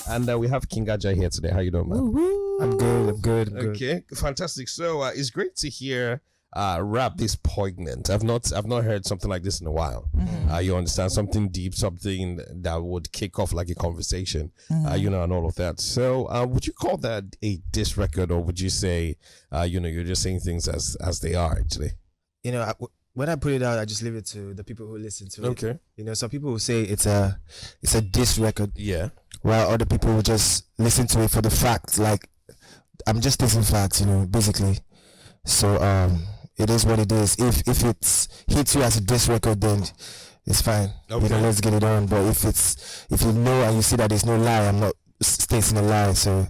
And we have King Ajaa here today. How you doing, man? Woo-hoo. I'm good. Okay, fantastic. So it's great to hear rap this poignant. I've not heard something like this in a while. You understand, something deep, something that would kick off like a conversation, and all of that. So would you call that a diss record, or would you say you're just saying things as they are actually? When I put it out, I just leave it to the people who listen to it. Okay. Some people will say it's a diss record. Yeah. While other people will just listen to it for the facts. Like, I'm just dissing facts, basically. So it is what it is. If it hits you as a diss record, then it's fine. Okay. Let's get it on. But if you know and you see that there's no lie, I'm not stating a lie. So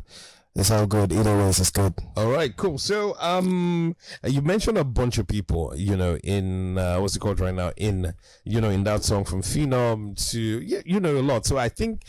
it's all good. Either way, it's good. All right, cool. So, you mentioned a bunch of people, in what's it called right now? In that song from Phenom to a lot. So I think,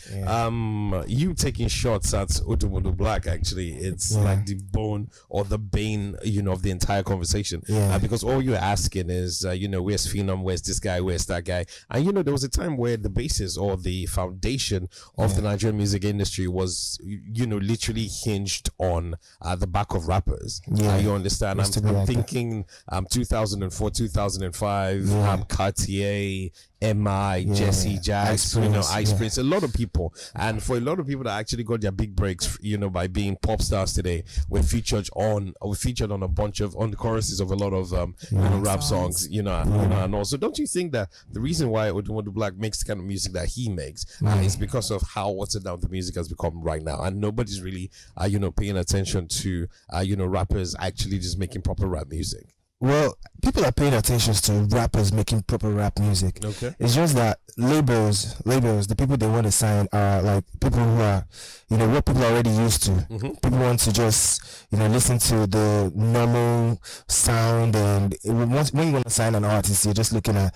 you taking shots at Odumodu Black, actually, it's like the bone or the bane, of the entire conversation. Yeah. Because all you're asking is, where's Phenom? Where's this guy? Where's that guy? And there was a time where the basis or the foundation of the Nigerian music industry was, literally hinged on the back of rappers. You understand? I'm thinking 2004, 2005, Cartier, MI, Jesse, Jazz, Ice Prince, a lot of people. And for a lot of people that actually got their big breaks, by being pop stars today, were featured on a bunch of, on the choruses of a lot of rap songs, and also, don't you think that the reason why Odumodu Black makes the kind of music that he makes is because of how watered down the music has become right now, and nobody's really paying attention to rappers actually just making proper rap music? Well, people are paying attention to rappers making proper rap music. Okay. It's just that labels, the people they want to sign are like people who are, what people are already used to. People want to just, listen to the normal sound, and when you want to sign an artist, you're just looking at,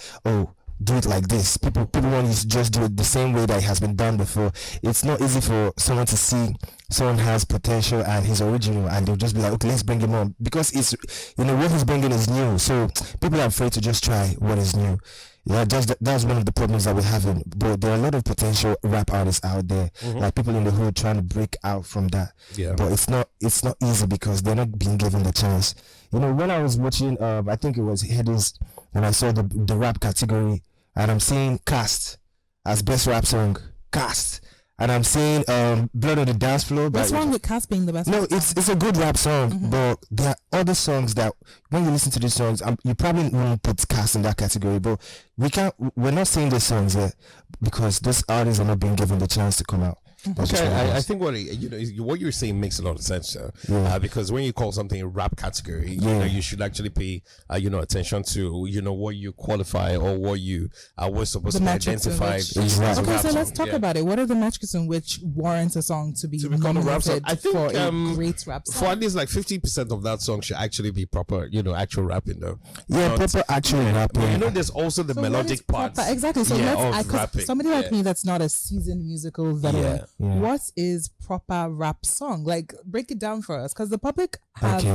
do it like this. People want you to just do it the same way that it has been done before. It's not easy for someone to see someone has potential and he's original, and they'll just be like, okay, let's bring him on, because it's what he's bringing is new. So people are afraid to just try what is new. That's one of the problems that we're having. But there are a lot of potential rap artists out there, like people in the hood trying to break out from that. Yeah. But it's not easy because they're not being given the chance. When I was watching, I think it was Headies, and I saw the rap category, and I'm seeing Cast as best rap song. Cast. And I'm seeing Blood on the Dance Floor. What's wrong with Cast being the best? No, it's a good rap song, but there are other songs that when you listen to these songs, you probably won't put Cast in that category. But we're not saying these songs yet because those artists are not being given the chance to come out. Okay, I think what you're saying makes a lot of sense, sir. Because when you call something a rap category, you should actually pay attention to what you qualify or what you were supposed to be identified. Exactly. Okay, so let's talk about it. What are the metrics in which warrants a song to be become a rap song? I think for a great rap song? For at least like 50% of that song should actually be proper, actual rapping though. Yeah, proper actual rapping. There's also the melodic part. Exactly. So somebody like me that's not a seasoned musical veteran. What is proper rap song? Like, break it down for us, because the public have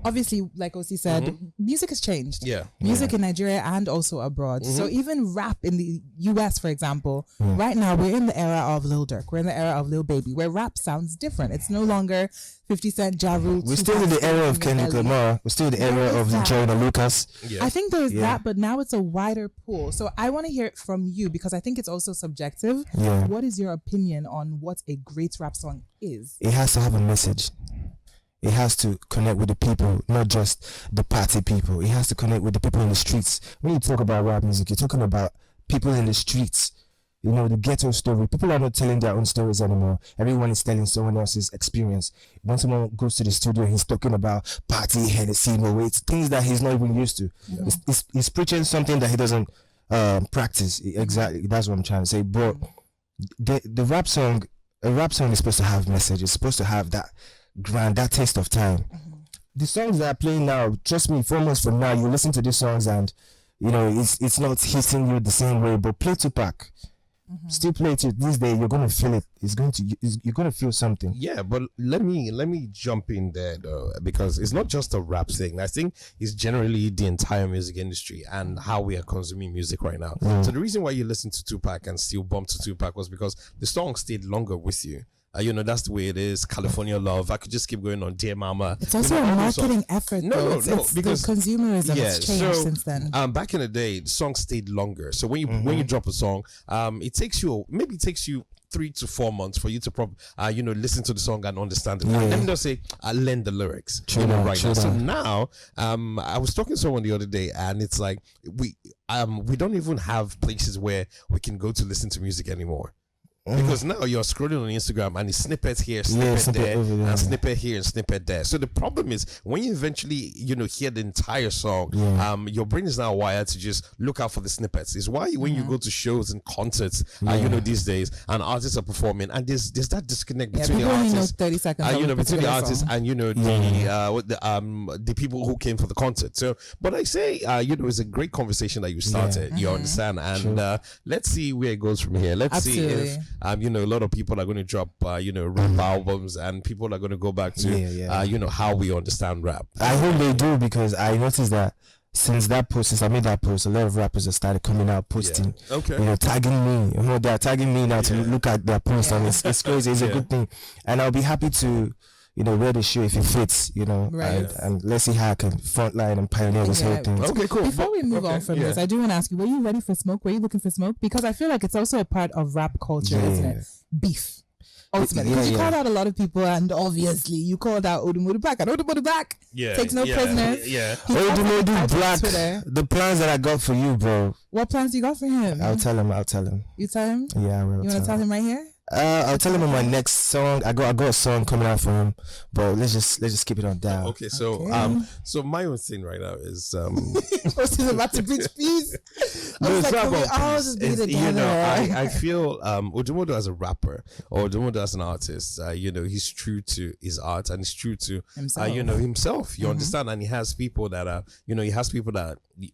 obviously, like Osi said, music has changed. Music in Nigeria and also abroad. So even rap in the US, for example, right now we're in the era of Lil Durk, we're in the era of Lil Baby, where rap sounds different. It's no longer 50 Cent, Ja Rule. We're still in the era of Kendrick Lamar. We're still in the era of Jordan Lucas. I think there's that, but now it's a wider pool. So I want to hear it from you, because I think it's also subjective. What is your opinion on what a great rap song is? It has to have a message. It has to connect with the people, not just the party people. It has to connect with the people in the streets. When you talk about rap music, you're talking about people in the streets. The ghetto story. People are not telling their own stories anymore. Everyone is telling someone else's experience. When someone goes to the studio, he's talking about party, Hennessy, weights, things that he's not even used to. He's preaching something that he doesn't practice. Exactly, that's what I'm trying to say. But the rap song, a rap song is supposed to have message. It's supposed to have that taste of time. The songs that are playing now, trust me, 4 months from now, you listen to these songs and it's not hitting you the same way. But play Tupac. Still play it to this day. You're gonna feel it. You're gonna feel something. Yeah, but let me jump in there though, because it's not just a rap thing. I think it's generally the entire music industry and how we are consuming music right now. So the reason why you listen to Tupac and still bump to Tupac was because the song stayed longer with you. That's the way it is. California Love. I could just keep going on. Dear Mama. It's also a marketing effort. No, because the consumerism has changed since then. Back in the day, the song stayed longer. So when you drop a song, it takes you 3 to 4 months for you to listen to the song and understand it. And let me just say, I learned the lyrics. Now. So now, I was talking to someone the other day, and it's like we don't even have places where we can go to listen to music anymore. Because now you're scrolling on Instagram and it's snippets here, snippet there, and snippet here and snippet there. So the problem is when you eventually, hear the entire song, your brain is now wired to just look out for the snippets. It's why when you go to shows and concerts, these days, and artists are performing, and there's that disconnect between the artists, 30 seconds, between the artists and the people who came for the concert. So, but I say, it's a great conversation that you started. You understand, and let's see where it goes from here. Let's see if. A lot of people are going to drop, rap albums, and people are going to go back to, how we understand rap. I hope they do, because I noticed that since I made that post, a lot of rappers have started coming out posting, tagging me. They're tagging me now to look at their post, and it's crazy. It's a good thing, and I'll be happy to. Wear the shoe if it fits, right. and let's see how I can frontline and pioneer this whole thing. Okay, cool. Before we move on from this, I do want to ask you, were you ready for smoke? Were you looking for smoke? Because I feel like it's also a part of rap culture, isn't it? Beef. Ultimately, because you called out a lot of people, and obviously you called out Odumodu Black, and Odumodu Black takes no prisoners. Odumodu Black, the plans that I got for you, bro. What plans you got for him? I'll tell him. You tell him? Yeah, I will. You want to tell him right here? I'll tell him on my next song. I got a song coming out for him, but let's just keep it on down. Okay, so so my own thing right now is Osi's about to preach peace. I feel Odumodu as a rapper or Odumodu as an artist, he's true to his art and he's true to himself. You understand, and he has people that are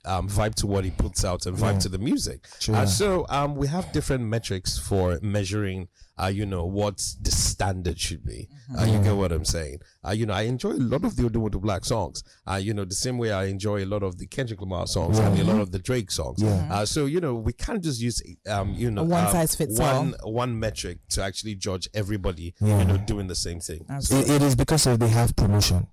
vibe to what he puts out and vibe to the music. So we have different metrics for measuring what the standard should be. You get what I'm saying? I enjoy a lot of the Odumodu Black songs. The same way I enjoy a lot of the Kendrick Lamar songs and a lot of the Drake songs. So we can't just use a one size fits all, one metric to actually judge everybody doing the same thing. It is because they have promotion.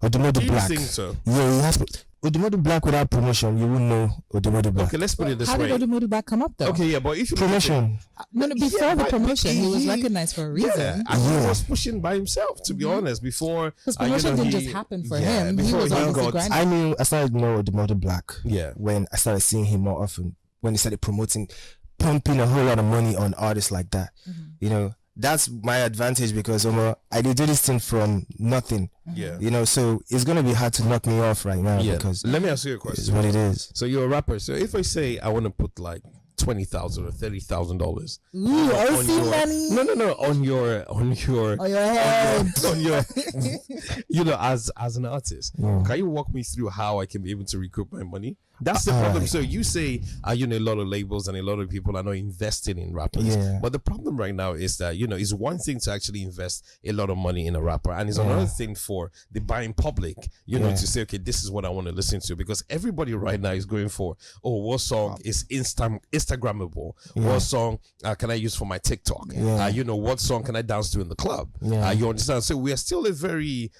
Odumodu Black. You think so? Yeah, he has Odumodu Black without promotion, you wouldn't know Odumodu Black. Okay, let's put it this way. How did Odumodu Black come up though? Okay, yeah, but if you promotion. Before the promotion, he was recognized for a reason. And he was pushing by himself, to be honest. Before because promotion didn't just happen for him. He was obviously grinding. I started to know Odumodu Black. Yeah. When I started seeing him more often, when he started pumping a whole lot of money on artists like that. That's my advantage because I did do this thing from nothing. Yeah. So it's gonna be hard to knock me off right now because let me ask you a question. It's what it is. So you're a rapper. So if I say I want to put like $20,000 or $30,000. No, on your head. As an artist, can you walk me through how I can be able to recoup my money? That's the problem. So you say, a lot of labels and a lot of people are not investing in rappers. But the problem right now is that, it's one thing to actually invest a lot of money in a rapper. And it's another thing for the buying public, to say, okay, this is what I want to listen to. Because everybody right now is going for, what song is Instagrammable? What song can I use for my TikTok? What song can I dance to in the club? You understand? So we are still a very...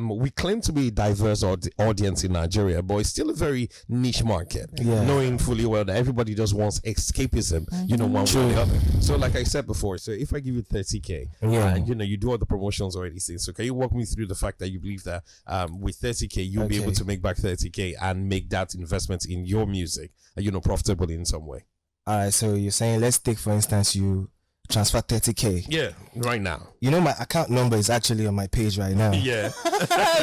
we claim to be a diverse audience in Nigeria, but it's still a very niche market. Knowing fully well that everybody just wants escapism, one way or the other. So, like I said before, so if I give you $30K, and you do all the promotions or anything, so can you walk me through the fact that you believe that with $30K you'll be able to make back $30K and make that investment in your music, profitable in some way? All right. So you're saying, let's take for instance you transfer $30K. Yeah, right now. My account number is actually on my page right now. Yeah.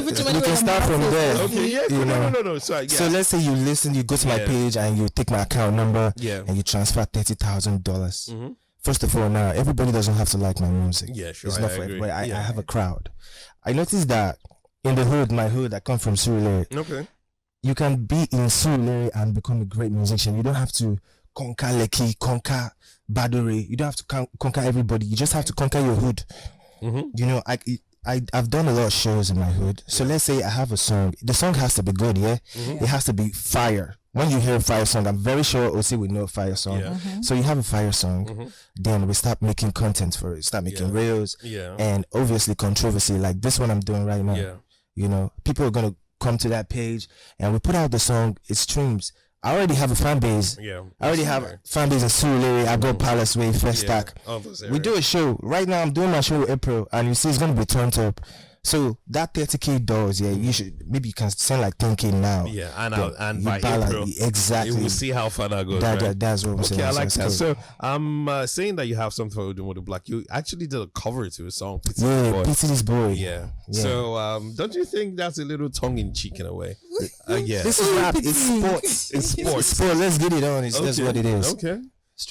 We can start from there. Okay, yeah. No. So let's say you go to my page and you take my account number and you transfer $30,000. First of all, now everybody doesn't have to like my music. Yeah, sure. It's not for everybody. I have a crowd. I noticed that in the hood, my hood, I come from Surulere. Okay. You can be in Surulere and become a great musician. You don't have to conquer Lekki, conquer Badore. You don't have to conquer everybody. You just have to conquer your hood. You know, I've done a lot of shows in my hood. So let's say I have a song. The song has to be good, yeah? It has to be fire. When you hear a fire song, I'm very sure Osi would know a fire song. So you have a fire song, then we start making content for it. Start making reels. And obviously controversy, like this one I'm doing right now. You know, people are going to come to that page and we put out the song, it streams. I already have a fan base. I already have a fan base in Surulere. I go Palace Way, First Stack. We do a show. Right now I'm doing my show in April and you see it's going to be turned up. So that 30K dollars, you should, maybe you can send like 10K now. And by April, exactly, you will see how far that goes. That's what I'm saying. I like that. So I'm saying that you have something for Odumodu Black. You actually did a cover to a song. Pity This Boy. So don't you think that's a little tongue in cheek in a way? This is rap. It's sports. It's sports. Let's get it on. That's what it is. Okay.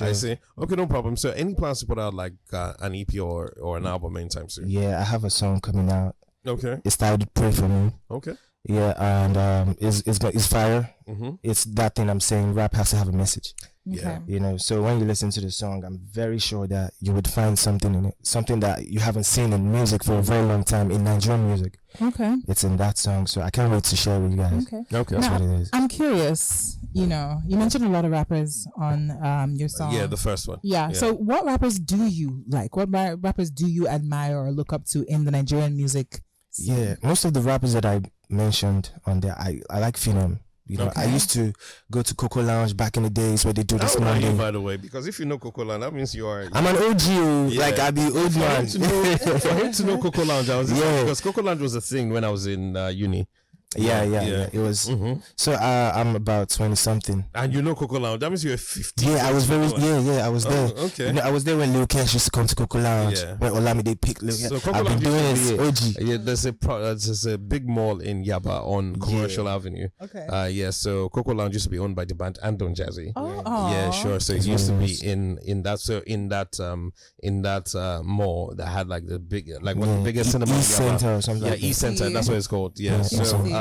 I see. Okay, no problem. So, any plans to put out like an EP or an album anytime soon? Yeah, I have a song coming out. Okay. It's titled "Pray for Me." Okay. Yeah, and it's fire. It's that thing I'm saying. Rap has to have a message. Okay. You know, so when you listen to the song, I'm very sure that you would find something in it, something that you haven't seen in music for a very long time in Nigerian music. Okay. It's in that song, so I can't wait to share with you guys. Okay. That's what it is. I'm curious. You know, you mentioned a lot of rappers on your song. Yeah, the first one. Yeah. So, what rappers do you like? What rappers do you admire or look up to in the Nigerian music scene? Yeah, most of the rappers that I mentioned on there, I like Phenom. You know, I used to go to Coco Lounge back in the days where they do this Monday. By the way, because if you know Coco Lounge, that means you are. I'm an OG, like I be old man. For him to know Coco Lounge, I was because Coco Lounge was a thing when I was in uni. Yeah. It was. So I'm about 20 something. And you know Coco Lounge? That means you were 15. Yeah, I was very. Yeah, I was there. Okay. You know, I was there when Lil Kesh used to come to Coco Lounge. When Olamide picked Lil Kesh. So Coco Lounge OG. Yeah, there's a big mall in Yaba on Commercial Avenue. Okay. So Coco Lounge used to be owned by the band Andon Jazzy. Oh. Yeah, sure. So it used to be in that mall that had like the big one of the biggest cinemas. East Center or something. Yeah, East Center. That's what it's called. Yeah. So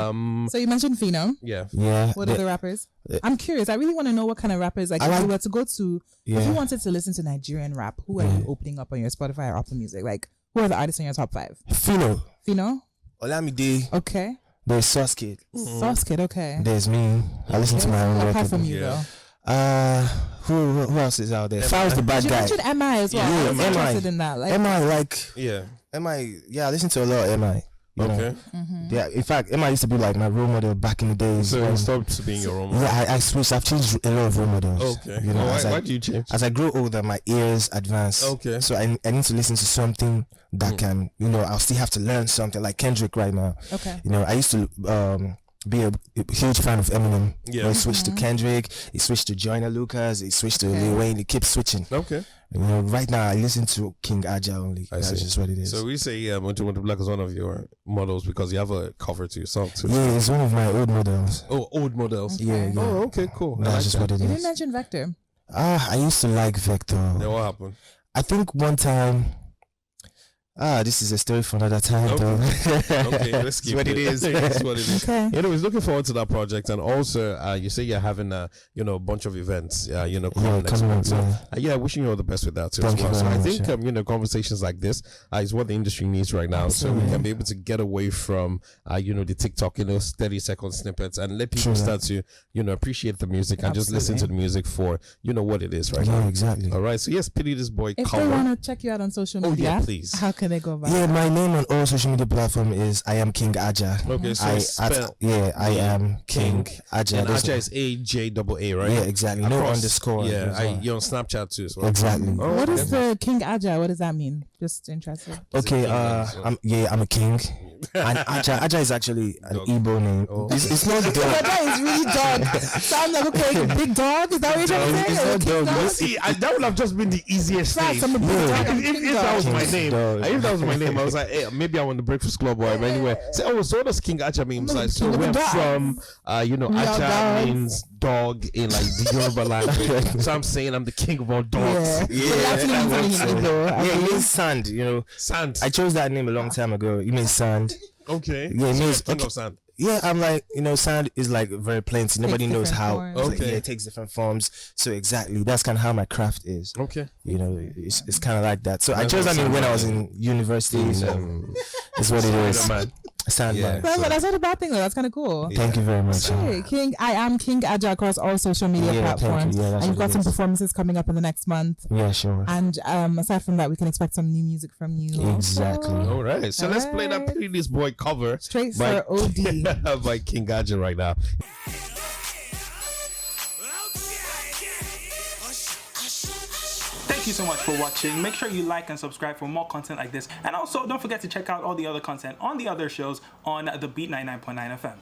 you mentioned Phenom. Yeah. What other rappers? I'm curious. I really want to know what kind of rappers. Like, if you were to go to, if you wanted to listen to Nigerian rap, who are you opening up on your Spotify or Apple Music? Like, who are the artists in your top 5? Pheno. Olamide. Okay. There's Sauce Kid. Sauce Kid. Okay. There's me. I listen to my own record. Apart from you, though. Who else is out there? Fowl's the bad guy. You mentioned MI as well. Yeah, I was interested in that. Like, MI, like MI. Yeah, I listen to a lot of MI. Okay. Yeah, in fact, MI used to be like my role model back in the days. So you stopped being your role model? Yeah, I switched. I've changed a lot of role models. Okay. You know, why do you change? As I grow older, my ears advance. Okay. So I need to listen to something that can, you know, I'll still have to learn something like Kendrick right now. Okay. You know, I used to be a huge fan of Eminem. Yeah. He switched to Kendrick. He switched to Joyner Lucas. He switched to Lil Wayne. He keeps switching. Okay. You know, right now I listen to King Ajaa only. That's just what it is. So we say Odumodu Black is one of your models because you have a cover to your song too. Yeah, it's one of my old models. Oh, old models. Okay. Yeah. Oh, okay, cool. That's just what it is. You didn't mention Vector. I used to like Vector. Then what happened? I think one time. This is a story for another time, though. Okay, let's keep what it is. That's what it is. Okay. Anyways, looking forward to that project, and also, you say you're having a bunch of events, coming next month. So, wishing you all the best with that too as well. So I think conversations like this is what the industry needs right now. Absolutely. So we can be able to get away from the TikTok 30-second snippets and let people start to appreciate the music and just listen to the music for what it is right now. Yeah, exactly. All right. So yes, Pity This Boy. If they want to check you out on social media, yeah, please. How can they go about it? My name on all social media platforms is I am King Ajaa. Okay, so I am King Ajaa. And Ajaa is AJAA, right? Yeah, exactly. No underscore. Yeah, you're on Snapchat too as well. Exactly. What is the King Ajaa? What does that mean? Just interested. Okay, I'm a king. And Ajaa is actually an Igbo name. It's not dog. Ajaa is really dog. Sounds like big dog. Is that what you're trying to say? It's not dog. See, that would have just been the easiest thing. If that was my name, I was like, hey, maybe I want the Breakfast Club boy. But anyway, so what does King Ajaa mean? So we're from, Ajaa means dog in like the Yoruba language. So I'm saying I'm the king of all dogs. It means sand. Sand. I chose that name a long time ago. It means sand. Okay. Yeah, it means king of sand. Yeah, I'm like, sound is like very plenty. Nobody knows how. Forms. Okay. It takes different forms. So exactly, that's kind of how my craft is. Okay. It's kind of like that. So I chose. When I was in university, so it's what it is. But that's not a bad thing though. That's kind of cool. Thank you very much. Hey, I am King Ajaa across all social media platforms. And you've got some performances coming up in the next month. Yeah, sure. And aside from that, we can expect some new music from you. Exactly. All right. So let's play that Pretty Boy cover. Straight for OD. By King Ajaa right now. Thank you so much for watching. Make sure you like and subscribe for more content like this. And also, don't forget to check out all the other content on the other shows on the Beat 99.9 FM.